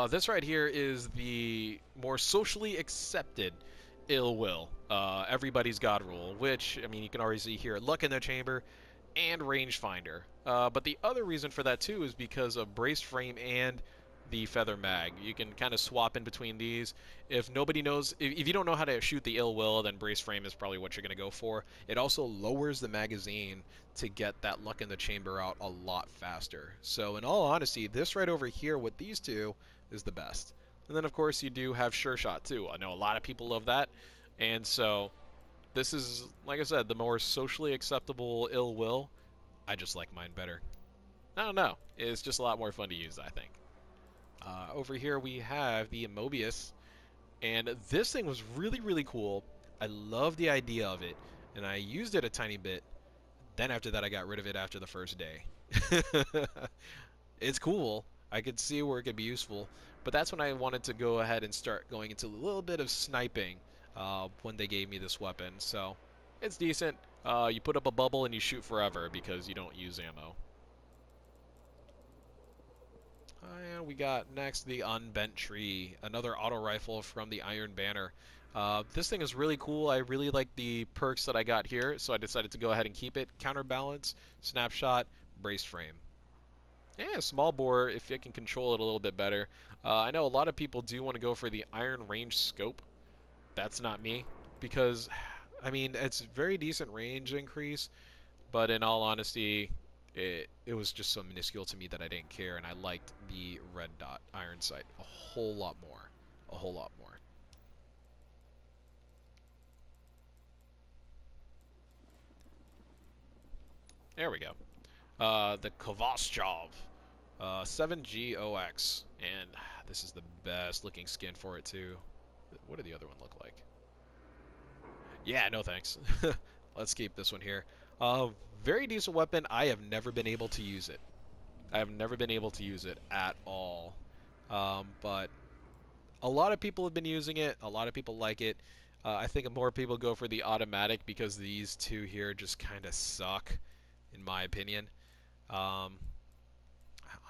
This right here is the more socially accepted ill will. Everybody's God rule, which, I mean, you can already see here Luck in the Chamber and Rangefinder. But the other reason for that, too, is because of Braced Frame and the Feather Mag. You can kind of swap in between these. If nobody knows, if you don't know how to shoot the ill will, then Braced Frame is probably what you're going to go for. It also lowers the magazine to get that Luck in the Chamber out a lot faster. So, in all honesty, this right over here with these two is the best. And then, of course, you do have Sure Shot, too. I know a lot of people love that. And so, this is, like I said, the more socially acceptable ill will. I just like mine better. I don't know. It's just a lot more fun to use, I think. Over here we have the Mobius, and this thing was really, really cool. I love the idea of it, and I used it a tiny bit. Then after that, I got rid of it after the first day. It's cool. I could see where it could be useful, but that's when I wanted to go ahead and start going into a little bit of sniping when they gave me this weapon. So it's decent. You put up a bubble and you shoot forever because you don't use ammo. And we got next the Unbent Tree, another auto rifle from the Iron Banner. This thing is really cool. I really like the perks that I got here, so I decided to go ahead and keep it. Counterbalance, Snapshot, Brace Frame. Yeah, small bore if you can control it a little bit better. I know a lot of people do want to go for the Iron Range Scope. That's not me, because, I mean, it's very decent range increase, but in all honesty, it was just so minuscule to me that I didn't care, and I liked the red dot iron sight a whole lot more. A whole lot more. There we go. The Kovaschov 7GOX, and this is the best looking skin for it too. What did the other one look like? Yeah, no thanks. Let's keep this one here. Very decent weapon. I have never been able to use it. I have never been able to use it at all. But a lot of people have been using it. A lot of people like it. I think more people go for the automatic because these two here just kind of suck, in my opinion. Um,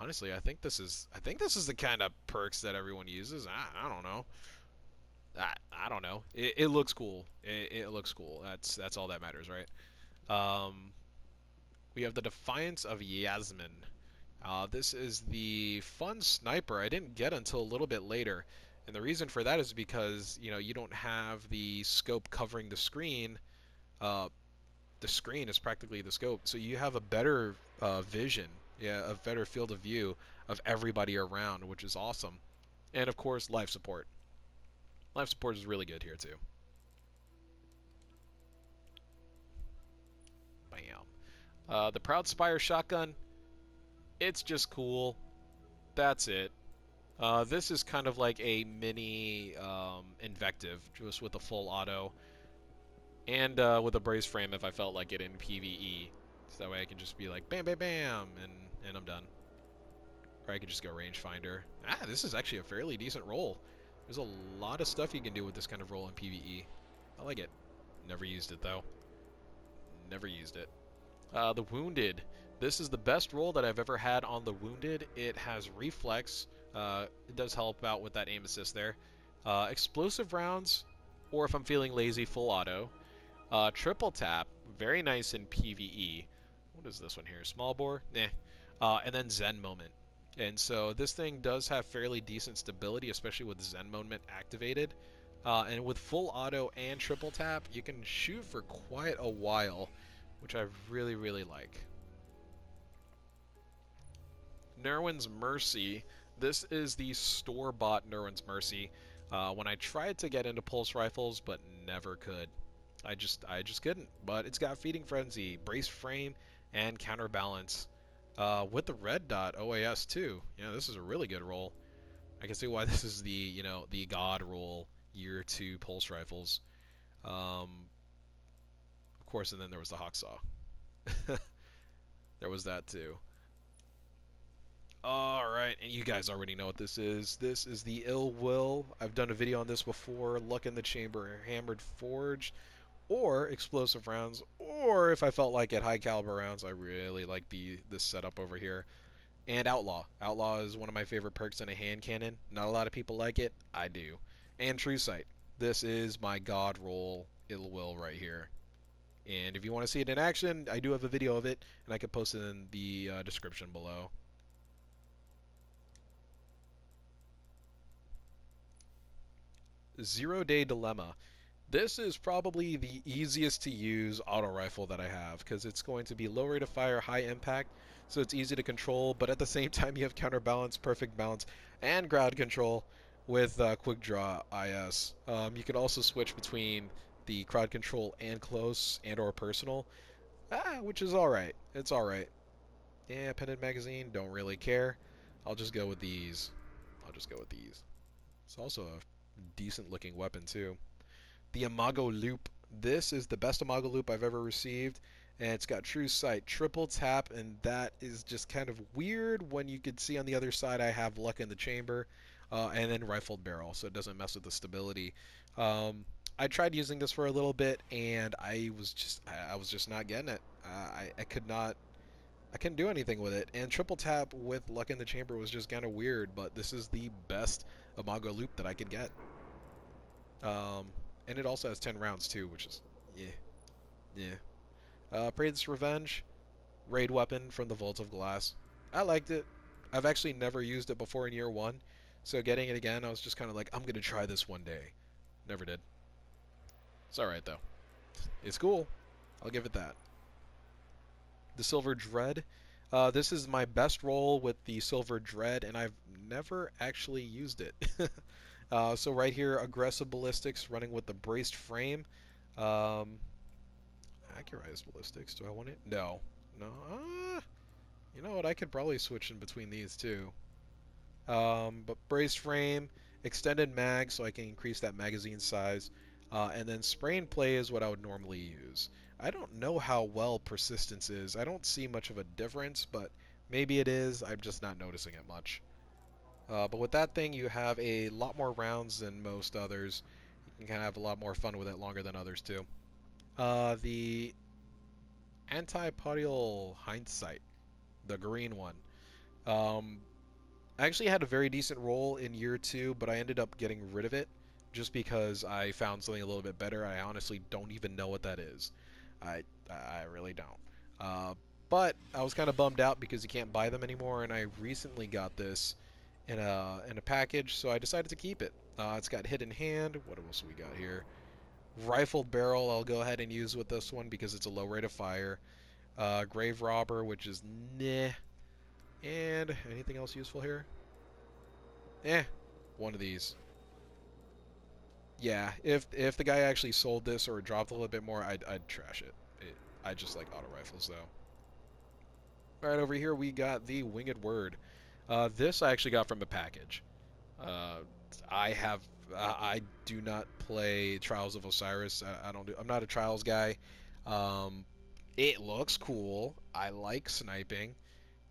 Honestly, I think this is the kind of perks that everyone uses. I don't know. I don't know. It looks cool. It looks cool. That's all that matters, right? Um, we have the Defiance of Yasmin. This is the fun sniper I didn't get until a little bit later. And the reason for that is because, you don't have the scope covering the screen. Uh, the screen is practically the scope. So you have a better vision, yeah, a better field of view of everybody around, which is awesome. And of course, life support. Life support is really good here too. Bam. The Proud Spire shotgun, it's just cool. That's it. This is kind of like a mini invective, just with a full auto, and with a brace frame if I felt like it in PvE. So that way I can just be like bam, bam, bam, and I'm done. Or I could just go rangefinder. This is actually a fairly decent roll. There's a lot of stuff you can do with this kind of roll in PvE. I like it. Never used it though. Never used it. The Wounded. This is the best roll that I've ever had on the Wounded. It has reflex. It does help out with that aim assist there. Explosive rounds, or if I'm feeling lazy, full auto. Triple tap. Very nice in PvE. What is this one here? Small bore? Nah. And then Zen Moment. And so this thing does have fairly decent stability, especially with Zen Moment activated. And with full auto and triple tap, you can shoot for quite a while, which I really, really like. Nerwin's Mercy. This is the store-bought Nerwin's Mercy. When I tried to get into pulse rifles, but never could. I just couldn't. But it's got Feeding Frenzy, Brace Frame, and Counterbalance. With the red dot OAS too. Yeah, this is a really good roll. I can see why this is the God roll year 2 pulse rifles. Of course, and then there was the Hawksaw. There was that too. Alright, and you guys already know what this is. This is the Ill Will. I've done a video on this before. Luck in the Chamber, Hammered Forge, or explosive rounds, or if I felt like it, high caliber rounds. I really like this setup over here. And Outlaw. Outlaw is one of my favorite perks in a hand cannon. Not a lot of people like it. I do. And True Sight. This is my god roll ill will right here. And if you want to see it in action, I do have a video of it, and I can post it in the description below. Zero Day Dilemma. This is probably the easiest to use auto rifle that I have because it's going to be low rate of fire, high impact, so it's easy to control, but at the same time you have counterbalance, perfect balance, and ground control with quick draw IS. You can also switch between the crowd control and close and or personal, which is alright. It's alright. Yeah, pendant magazine, don't really care. I'll just go with these. I'll just go with these. It's also a decent looking weapon too. The Imago Loop. This is the best Imago Loop I've ever received, and it's got True Sight, triple tap, and that is just kind of weird when you could see on the other side I have Luck in the Chamber, and then Rifled Barrel, so it doesn't mess with the stability. I tried using this for a little bit, and I was just not getting it. I couldn't do anything with it, and triple tap with Luck in the Chamber was just kind of weird, but this is the best Imago Loop that I could get. And it also has 10 rounds too, which is, yeah. Praetor's Revenge, raid weapon from the Vault of Glass. I liked it. I've actually never used it before in year one, so getting it again, I was just kind of like, I'm gonna try this one day. Never did. It's alright though. It's cool. I'll give it that. The Silver Dread. This is my best roll with the Silver Dread, and I've never actually used it. So right here, aggressive ballistics running with the braced frame. Accurized ballistics. Do I want it? No. No. You know what? I could probably switch in between these two. But braced frame, extended mag, so I can increase that magazine size. And then spray and play is what I would normally use. I don't know how well persistence is. I don't see much of a difference, but maybe it is. I'm just not noticing it much. But with that thing, you have a lot more rounds than most others. You can kind of have a lot more fun with it, longer than others too. The Antipodial Hindsight, the green one. I actually had a very decent roll in year two, but I ended up getting rid of it just because I found something a little bit better. I honestly don't even know what that is. I really don't. But I was kind of bummed out because you can't buy them anymore, and I recently got this in a package, so I decided to keep it. It's got hidden hand. What else we got here? Rifled barrel. I'll go ahead and use with this one because it's a low rate of fire. Grave robber, which is nah. And anything else useful here? One of these. Yeah, if the guy actually sold this or dropped a little bit more, I'd trash it. I just like auto rifles though. All right, over here we got the Winged Word. This I actually got from a package. I do not play Trials of Osiris. I'm not a Trials guy. It looks cool. I like sniping.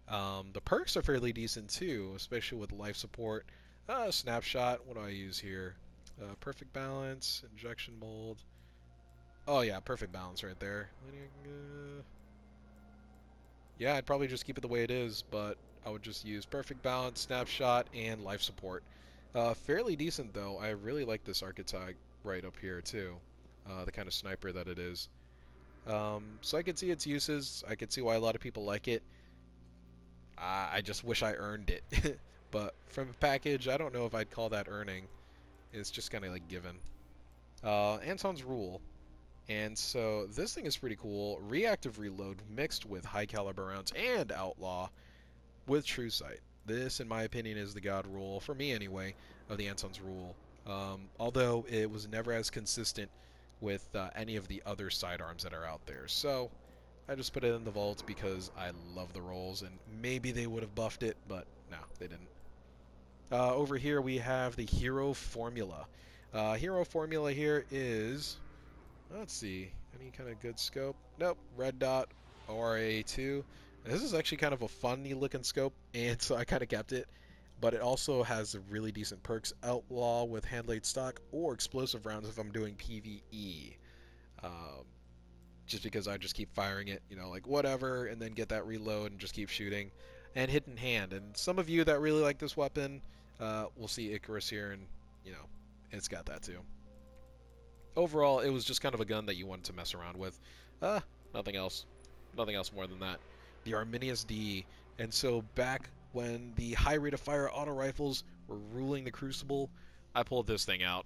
The perks are fairly decent too, especially with life support. Snapshot. What do I use here? Perfect balance, injection mold. Oh yeah, perfect balance right there. Yeah, I'd probably just keep it the way it is, but I would just use perfect balance, snapshot, and life support. Fairly decent though. I really like this archetype right up here too. The kind of sniper that it is. So I could see its uses. I could see why a lot of people like it. I just wish I earned it. But from a package, I don't know if I'd call that earning. It's just kind of like given. Anton's Rule. And so this thing is pretty cool. Reactive reload mixed with high caliber rounds and outlaw with True Sight. This, in my opinion, is the god rule, for me anyway, of the Anton's Rule. Although it was never as consistent with any of the other sidearms that are out there. So I just put it in the vault because I love the rolls, and maybe they would have buffed it, but no, they didn't. Over here we have the Hero Formula. Hero Formula here is... Let's see. Any kind of good scope? Nope. Red dot, ORA2. This is actually kind of a funny looking scope, and so I kind of kept it. But it also has really decent perks. Outlaw with hand-laid stock or explosive rounds if I'm doing PvE. Just because I just keep firing it, you know, like whatever, and then get that reload and just keep shooting. and Hidden Hand. And some of you that really like this weapon will see Icarus here, and you know, it's got that too. Overall, it was just kind of a gun that you wanted to mess around with. Uh, nothing else. Nothing else more than that. The Arminius D. And so back when the high rate of fire auto rifles were ruling the Crucible, I pulled this thing out.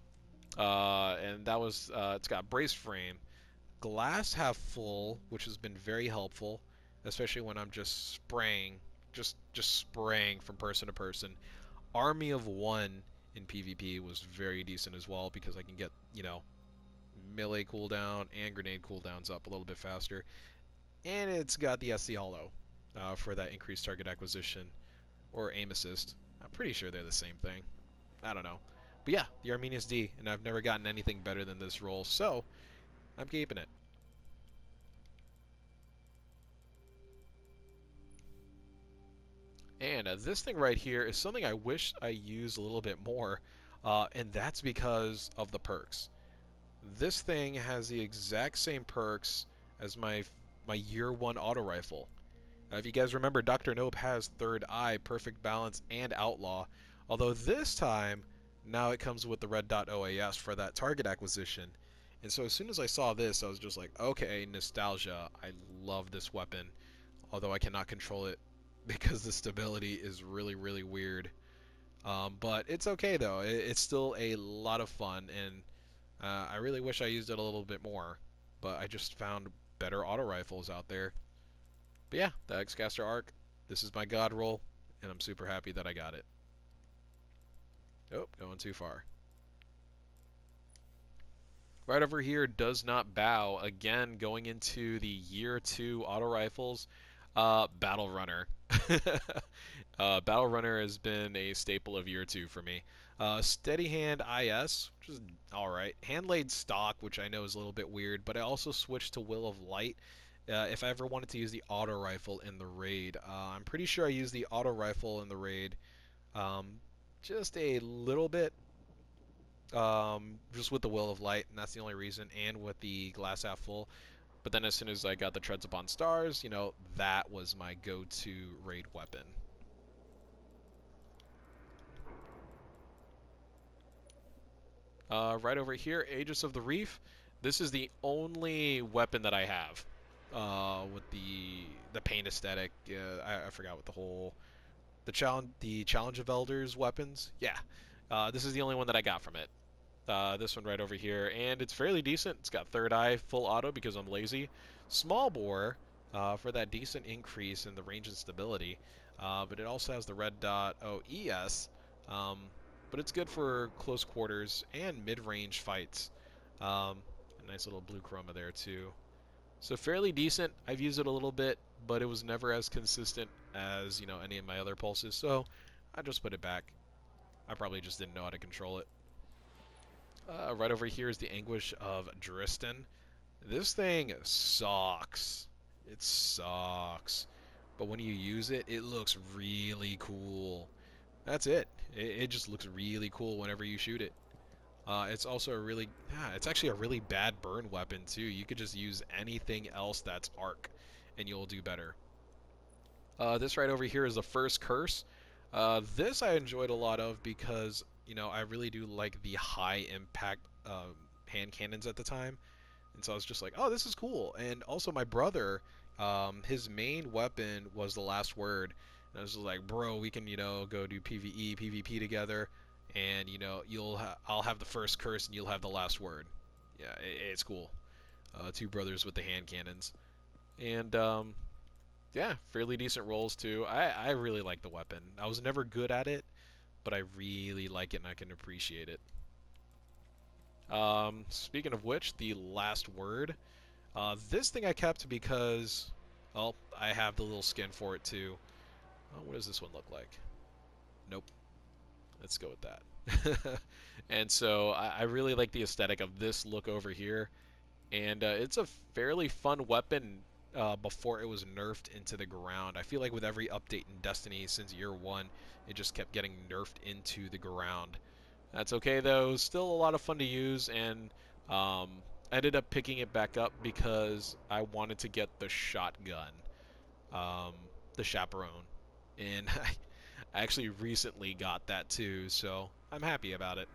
And that was, it's got brace frame, glass half full, which has been very helpful, especially when I'm just spraying, just spraying from person to person. Army of One in PvP was very decent as well because I can get, you know, melee cooldown and grenade cooldowns up a little bit faster. And it's got the SC Hollow for that increased target acquisition or aim assist. I'm pretty sure they're the same thing. I don't know. But yeah, the Arminius D, and I've never gotten anything better than this roll, so I'm keeping it. And this thing right here is something I wish I used a little bit more, and that's because of the perks. This thing has the exact same perks as my year 1 auto rifle. If you guys remember, Dr. Nope has Third Eye, Perfect Balance, and Outlaw. Although this time, now it comes with the Red Dot OAS for that target acquisition. And so as soon as I saw this, I was just like, okay, nostalgia. I love this weapon, although I cannot control it because the stability is really, really weird. But it's okay though. It's still a lot of fun, and I really wish I used it a little bit more. But I just found better auto rifles out there. But yeah, the X-Caster Arc. This is my god roll, and I'm super happy that I got it. Oh, going too far. Right over here, Does Not Bow. Again, going into the year 2 auto rifles. Battle Runner. Battle Runner has been a staple of year 2 for me. Steady Hand IS, which is alright. Handlaid Stock, which I know is a little bit weird, but I also switched to Will of Light if I ever wanted to use the auto rifle in the raid. I'm pretty sure I used the auto rifle in the raid just a little bit, just with the Will of Light, and that's the only reason, and with the glass half full. But then as soon as I got the Treads Upon Stars, you know, that was my go-to raid weapon. Right over here, Aegis of the Reef. This is the only weapon that I have with the paint aesthetic. I forgot what the challenge of elders weapons. Yeah, this is the only one that I got from it. This one right over here, and it's fairly decent. It's got Third Eye full auto because I'm lazy. Small bore for that decent increase in the range and stability, but it also has the Red Dot OES. But it's good for close quarters and mid-range fights. A nice little blue chroma there too. So fairly decent. I've used it a little bit, but it was never as consistent as, you know, any of my other pulses, so I just put it back. I probably just didn't know how to control it. Right over here is the Anguish of Dristan. This thing sucks. It sucks. But when you use it, it looks really cool. That's it. It just looks really cool whenever you shoot it. It's also a really, it's actually a really bad burn weapon too. You could just use anything else that's arc, and you'll do better. This right over here is the First Curse. This I enjoyed a lot of because, you know, I really do like the high impact hand cannons at the time, and so I was just like, oh, this is cool. And also my brother, his main weapon was the Last Word, and I was just like, bro, we can, you know, go do PvE, PvP together, and you know, I'll have the First Curse and you'll have the Last Word. Yeah, it's cool. Two brothers with the hand cannons, and yeah, fairly decent rolls too. I really like the weapon. I was never good at it, but I really like it and I can appreciate it. Speaking of which, the Last Word. This thing I kept because, well, I have the little skin for it too. What does this one look like? Nope. Let's go with that. And so I really like the aesthetic of this look over here. And it's a fairly fun weapon before it was nerfed into the ground. I feel like with every update in Destiny since year 1, it just kept getting nerfed into the ground. That's okay though, still a lot of fun to use, and I ended up picking it back up because I wanted to get the shotgun, the Chaperone. and I actually recently got that too, so I'm happy about it.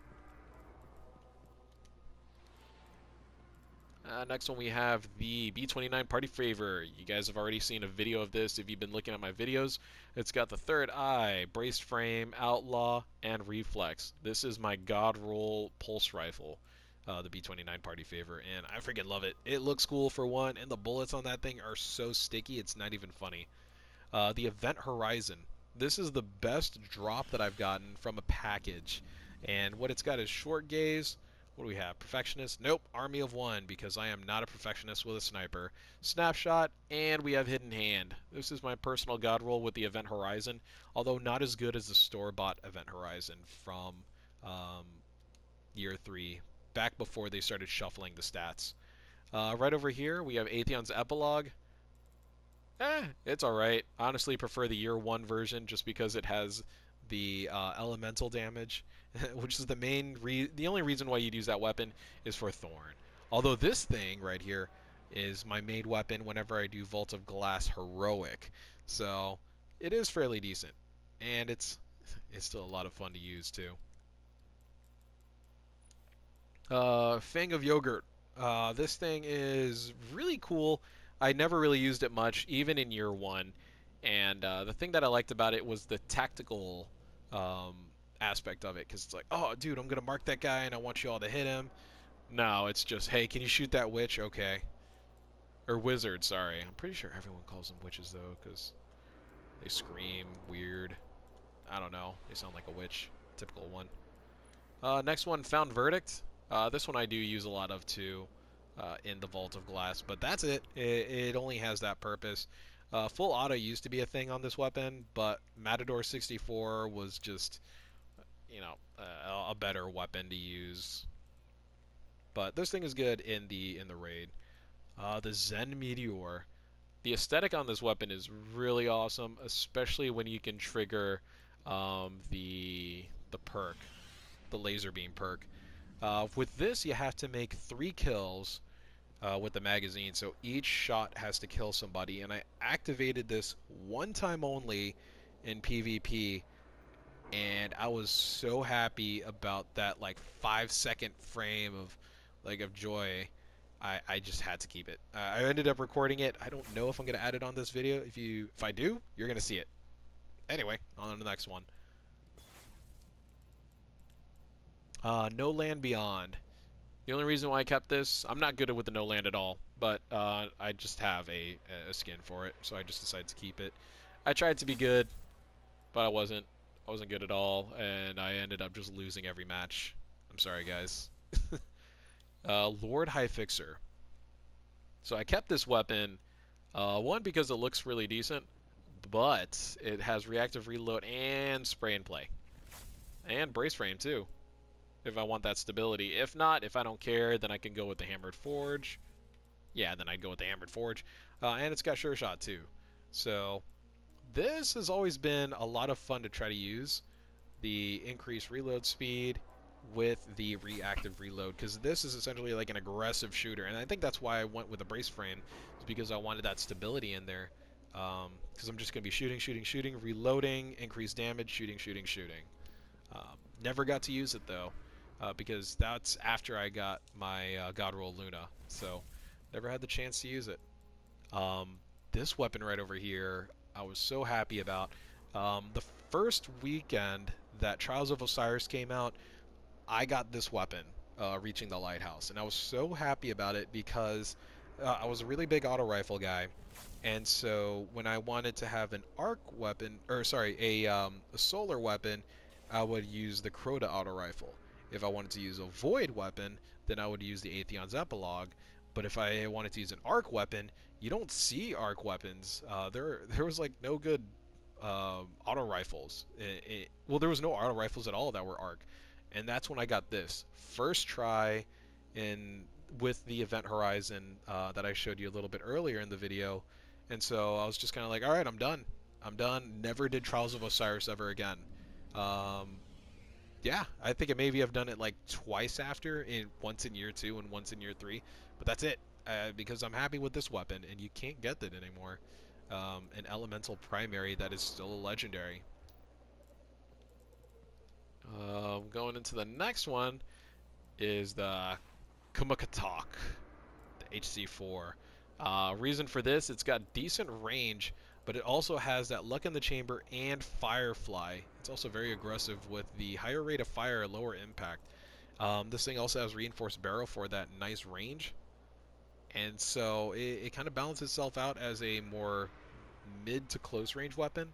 Next one we have the B29 Party Favor. You guys have already seen a video of this if you've been looking at my videos. It's got the third eye, braced frame, outlaw, and reflex. This is my god roll pulse rifle, the B29 Party Favor, and I freaking love it. It looks cool for one, and the bullets on that thing are so sticky, it's not even funny. The Event Horizon. This is the best drop that I've gotten from a package, and what it's got is short gaze. What do we have? Perfectionist? Nope. Army of One, because I am not a perfectionist with a sniper. Snapshot, and we have Hidden Hand. This is my personal god roll with the Event Horizon, although not as good as the store-bought Event Horizon from year 3, back before they started shuffling the stats. Right over here, we have Atheon's Epilogue. It's alright. Honestly, prefer the year 1 version just because it has the elemental damage, which is the only reason why you'd use that weapon is for Thorn. Although this thing right here is my main weapon whenever I do Vault of Glass Heroic, so it is fairly decent, and it's still a lot of fun to use too. Fang of Yogurt. This thing is really cool. I never really used it much, even in year 1. And the thing that I liked about it was the tactical um, aspect of it, because it's like, oh, dude, I'm gonna mark that guy, and I want you all to hit him. No, it's just, hey, can you shoot that witch? Okay, or wizard. Sorry, I'm pretty sure everyone calls them witches though, because they scream weird. I don't know. They sound like a witch. Typical one. Next one, Found Verdict. This one I do use a lot of too, in the Vault of Glass, but that's it. It only has that purpose. Full auto used to be a thing on this weapon, but Matador 64 was just, you know, a better weapon to use. But this thing is good in the raid. The Zen Meteor. The aesthetic on this weapon is really awesome, especially when you can trigger the perk, the laser beam perk. With this, you have to make 3 kills with the magazine, so each shot has to kill somebody, and I activated this one time only in PvP, and I was so happy about that like 5-second frame of joy. I just had to keep it. I ended up recording it. I don't know if I'm gonna add it on this video. If I do, you're gonna see it. Anyway, on to the next one. No Land Beyond. The only reason why I kept this, I'm not good with the no land at all, but I just have a skin for it, so I just decided to keep it. I tried to be good, but I wasn't. I wasn't good at all, and I ended up just losing every match. I'm sorry, guys. Lord High Fixer. So I kept this weapon, one, because it looks really decent, but it has reactive reload and spray and play. And brace frame, too, if I want that stability. If not, if I don't care, then I can go with the Hammered Forge. Yeah, then I'd go with the Hammered Forge. And it's got Sure Shot too. So this has always been a lot of fun to try to use. The increased reload speed with the reactive reload, because this is essentially like an aggressive shooter, and I think that's why I went with a brace frame, is because I wanted that stability in there. Because I'm just going to be shooting, reloading, increased damage, shooting. Never got to use it though. Because that's after I got my God Roll Luna, so never had the chance to use it. This weapon right over here, I was so happy about. The first weekend that Trials of Osiris came out, I got this weapon, reaching the lighthouse, and I was so happy about it because I was a really big auto rifle guy, and so when I wanted to have an arc weapon, or sorry, a solar weapon, I would use the Crota auto rifle. If I wanted to use a void weapon, then I would use the Atheon's Epilogue. But if I wanted to use an arc weapon, you don't see arc weapons. There was like no good auto rifles. Well, there was no auto rifles at all that were arc, and that's when I got this first try in with the Event Horizon that I showed you a little bit earlier in the video. And so I was just kind of like, all right, I'm done. I'm done. Never did Trials of Osiris ever again. Yeah, I think maybe I've done it like twice after, once in year 2 and once in year 3, but that's it, because I'm happy with this weapon, and you can't get it anymore. an elemental primary that is still a legendary. Going into the next one is the Kumakatok, the HC4. Reason for this, it's got decent range, but it also has that Luck in the Chamber and Firefly. It's also very aggressive with the higher rate of fire, lower impact. This thing also has Reinforced Barrel for that nice range. And so it kind of balances itself out as a more mid to close range weapon.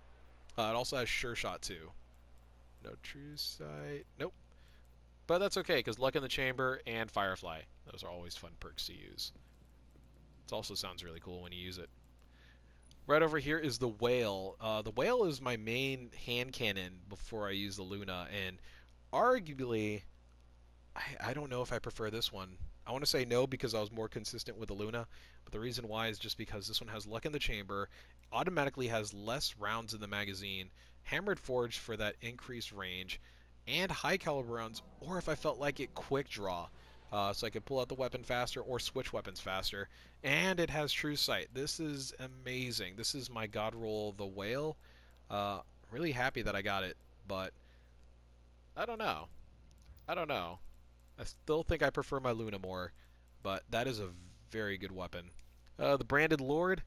It also has Sure Shot too. No True Sight. Nope. But that's okay, because Luck in the Chamber and Firefly. Those are always fun perks to use. It also sounds really cool when you use it. Right over here is the Whale. The Whale is my main hand cannon before I use the Luna, and arguably, I don't know if I prefer this one. I want to say no because I was more consistent with the Luna, but the reason why is just because this one has Luck in the Chamber, automatically has less rounds in the magazine, Hammered Forge for that increased range, and high caliber rounds, or if I felt like it, quick draw. So I could pull out the weapon faster or switch weapons faster. And it has True Sight. This is amazing. This is my god roll, the Whale. Really happy that I got it, but I don't know. I don't know. I still think I prefer my Luna more, but that is a very good weapon. The Branded Lord.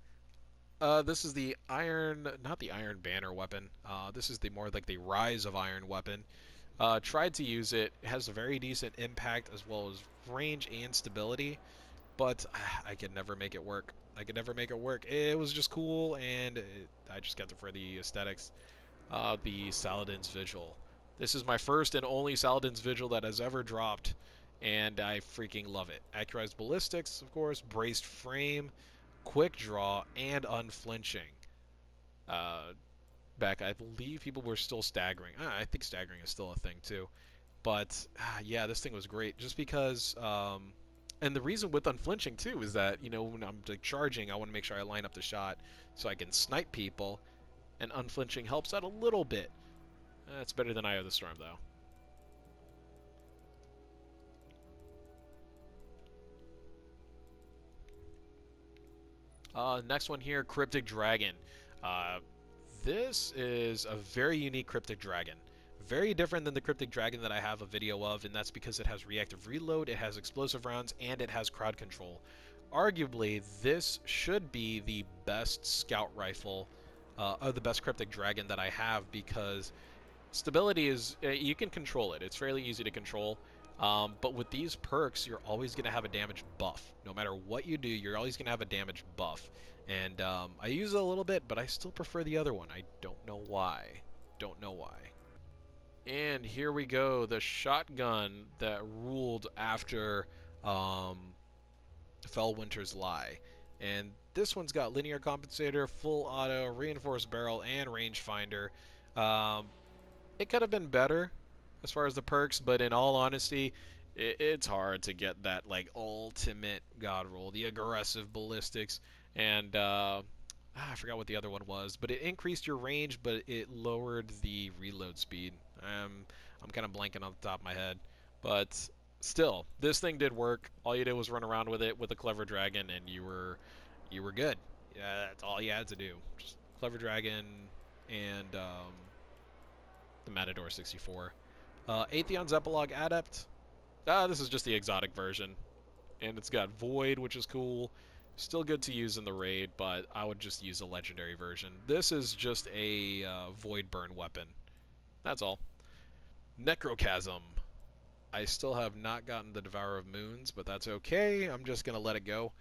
This is the Iron, not the Iron Banner weapon. This is the more like the Rise of Iron weapon. Tried to use it. It has a very decent impact as well as range and stability, but I could never make it work. I could never make it work. It was just cool, and I just got it for the aesthetics. The Saladin's Vigil. This is my first and only Saladin's Vigil that has ever dropped, and I freaking love it. Accurized Ballistics, of course, Braced Frame, Quick Draw, and Unflinching. Back, I believe people were still staggering. I think staggering is still a thing too. But yeah, this thing was great just because. And the reason with unflinching too is that when I'm like charging, I want to make sure I line up the shot so I can snipe people, and unflinching helps out a little bit. It's better than Eye of the Storm though. Next one here, Cryptic Dragon. This is a very unique Cryptic Dragon. Very different than the Cryptic Dragon that I have a video of, and that's because it has reactive reload, it has explosive rounds, and it has crowd control. Arguably, this should be the best scout rifle, or the best Cryptic Dragon that I have, because stability is, you can control it. It's fairly easy to control. But with these perks, you're always going to have a damage buff. No matter what you do, you're always going to have a damage buff. And I use it a little bit, but I still prefer the other one. I don't know why. Don't know why. And here we go, the shotgun that ruled after Fellwinter's Lie. And this one's got linear compensator, full auto, reinforced barrel, and rangefinder. It could have been better as far as the perks, but in all honesty, it's hard to get that like ultimate god roll, the aggressive ballistics, and I forgot what the other one was, but it increased your range, but it lowered the reload speed. I'm kind of blanking on the top of my head, but still, this thing did work. All you did was run around with it with a clever dragon, and you were good. Yeah, that's all you had to do. Just clever dragon and the Matador 64. Atheon's Epilogue Adept. This is just the exotic version, and it's got Void, which is cool. Still good to use in the raid, but I would just use a legendary version. This is just a Void Burn weapon. That's all. Necrochasm. I still have not gotten the Devourer of Moons, but that's okay. I'm just going to let it go.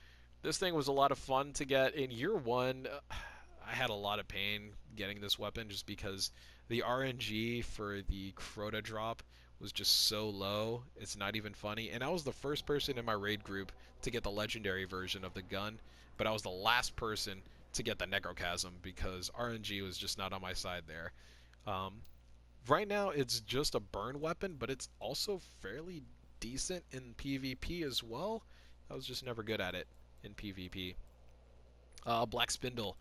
This thing was a lot of fun to get. In year one, I had a lot of pain getting this weapon just because the RNG for the Crota drop was just so low. It's not even funny. And I was the first person in my raid group to get the legendary version of the gun, but I was the last person to get the Necrochasm because RNG was just not on my side there. Right now, it's just a burn weapon, but it's also fairly decent in PvP as well. I was just never good at it in PvP. Black Spindle.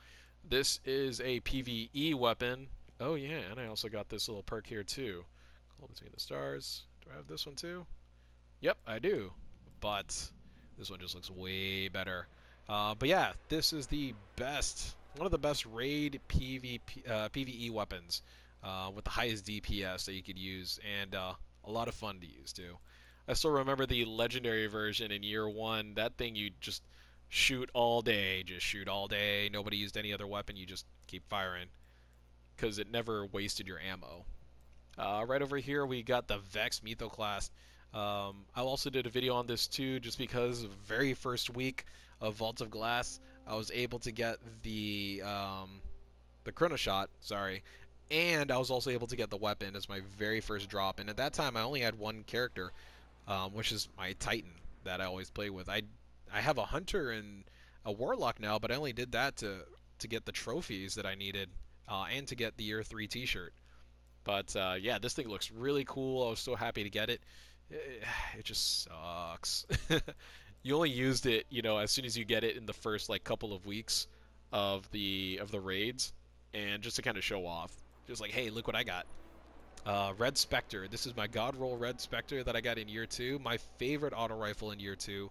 This is a PvE weapon. Oh yeah, and I also got this little perk here too. Call Between the Stars. Do I have this one too? Yep, I do. But this one just looks way better. But yeah, this is the best one of the best raid PvE weapons with the highest DPS that you could use, and a lot of fun to use too. I still remember the legendary version in year one. That thing you just shoot all day, just shoot all day. Nobody used any other weapon. You just keep firing because it never wasted your ammo. Right over here, we got the Vex Mythoclast. I also did a video on this too, just because the very first week of Vault of Glass, I was able to get the Chrono Shot, sorry, and I was also able to get the weapon as my very first drop. And at that time, I only had one character, which is my Titan that I always play with. I have a Hunter and a Warlock now, but I only did that to get the trophies that I needed and to get the Year 3 T-shirt. But yeah, this thing looks really cool. I was so happy to get it. It just sucks. You only used it, you know, as soon as you get it in the first like couple of weeks of the raids, and just to kind of show off, just like, hey, look what I got. Red Spectre. This is my God Roll Red Spectre that I got in year 2. My favorite auto rifle in year 2.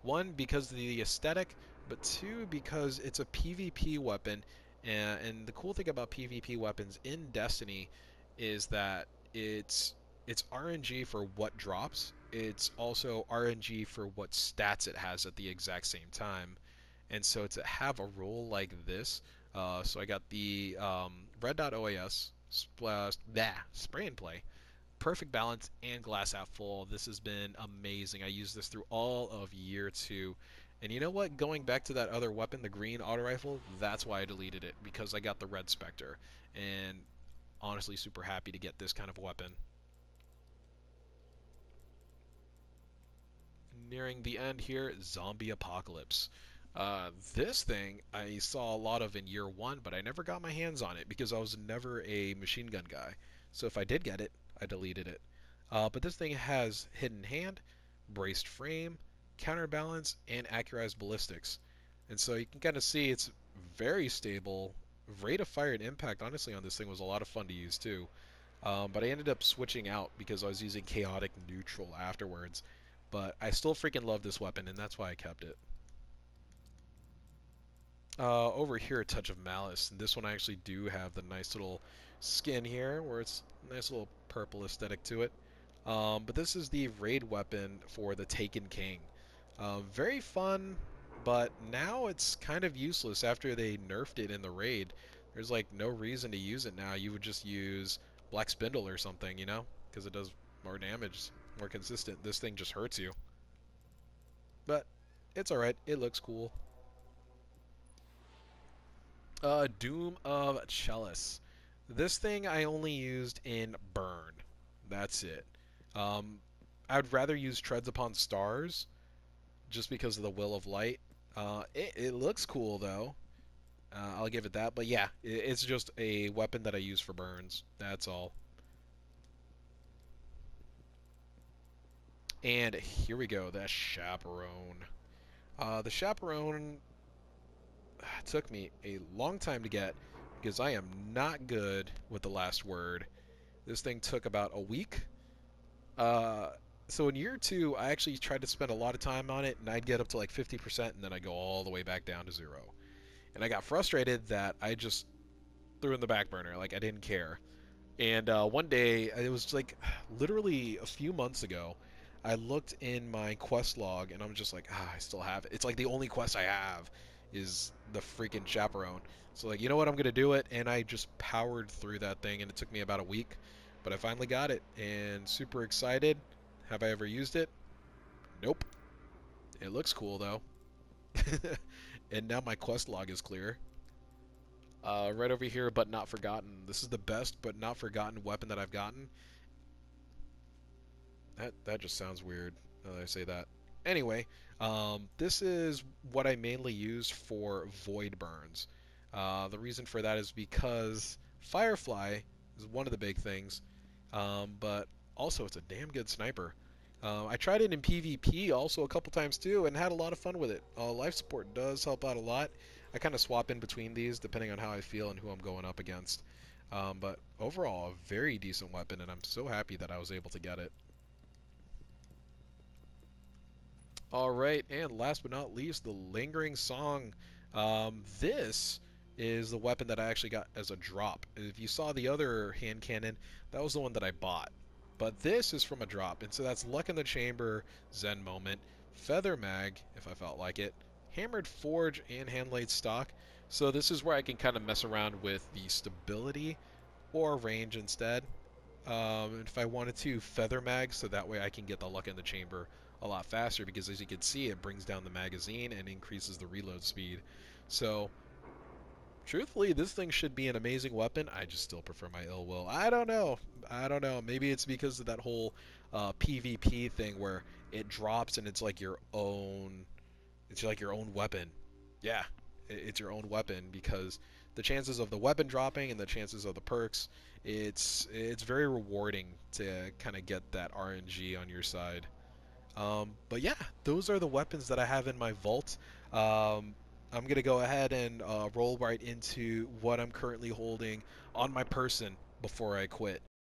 One, because of the aesthetic, but two, because it's a PvP weapon. And the cool thing about PvP weapons in Destiny is that it's RNG for what drops. It's also RNG for what stats it has at the exact same time. And so to have a roll like this, so I got the Red Dot OAS, Spray and Play, perfect balance, and glass half full. This has been amazing. I used this through all of year 2. And you know what? Going back to that other weapon, the green auto rifle, that's why I deleted it, because I got the Red Spectre. And honestly, super happy to get this kind of weapon. Nearing the end here, Zombie Apocalypse. This thing I saw a lot of in year 1, but I never got my hands on it because I was never a machine gun guy. So if I did get it, I deleted it. But this thing has hidden hand, braced frame, counterbalance, and accurized ballistics. And so you can kind of see it's very stable. Rate of fire and impact, honestly, on this thing was a lot of fun to use too. But I ended up switching out because I was using chaotic neutral afterwards. But I still freaking love this weapon, and that's why I kept it. Over here, a Touch of Malice. And this one I actually do have the nice little skin here, where it's a nice little purple aesthetic to it. But this is the raid weapon for the Taken King. Very fun, but now it's kind of useless after they nerfed it in the raid. There's like no reason to use it now. You would just use Black Spindle or something, you know? Because it does more damage, more consistent. This thing just hurts you. But it's alright. It looks cool. Doom of Chalice. This thing I only used in Burn. That's it. I would rather use Treads Upon Stars just because of the Will of Light. It looks cool though. I'll give it that. But yeah, it's just a weapon that I use for burns. That's all. And here we go, the Chaperone. The Chaperone took me a long time to get because I am not good with the last word. This thing took about a week. So in year 2, I actually tried to spend a lot of time on it, and I'd get up to like 50%, and then I'd go all the way back down to 0. And I got frustrated that I just threw in the back burner, like I didn't care. And one day, it was like literally a few months ago, I looked in my quest log, and I'm just like, I still have it. It's like the only quest I have is the freaking Chaperone. So like, you know what, I'm gonna do it, and I just powered through that thing, and it took me about a week, but I finally got it, and super excited. Have I ever used it? Nope. It looks cool though. And now my quest log is clear. Right over here, but not forgotten. This is the best but not forgotten weapon that I've gotten. That just sounds weird now that I say that. Anyway, this is what I mainly use for void burns. The reason for that is because Firefly is one of the big things, but also it's a damn good sniper. I tried it in PvP also a couple times too and had a lot of fun with it. Life support does help out a lot. I kind of swap in between these depending on how I feel and who I'm going up against. But overall, a very decent weapon, and I'm so happy that I was able to get it. Alright, and last but not least, the Lingering Song. This is the weapon that I actually got as a drop. If you saw the other hand cannon, that was the one that I bought. But this is from a drop, and so that's Luck in the Chamber, Zen Moment, Feather Mag, if I felt like it, Hammered Forge, and Handlaid Stock. So this is where I can kind of mess around with the stability or range instead. If I wanted to, Feather Mag, so that way I can get the Luck in the Chamber a lot faster, because as you can see, it brings down the magazine and increases the reload speed. So truthfully, this thing should be an amazing weapon. I just still prefer my Ill Will. I don't know. I don't know. Maybe it's because of that whole PvP thing where it drops and it's like your own. It's like your own weapon. Yeah, it's your own weapon because the chances of the weapon dropping and the chances of the perks, it's very rewarding to kind of get that RNG on your side. But yeah, those are the weapons that I have in my vault. I'm gonna go ahead and roll right into what I'm currently holding on my person before I quit.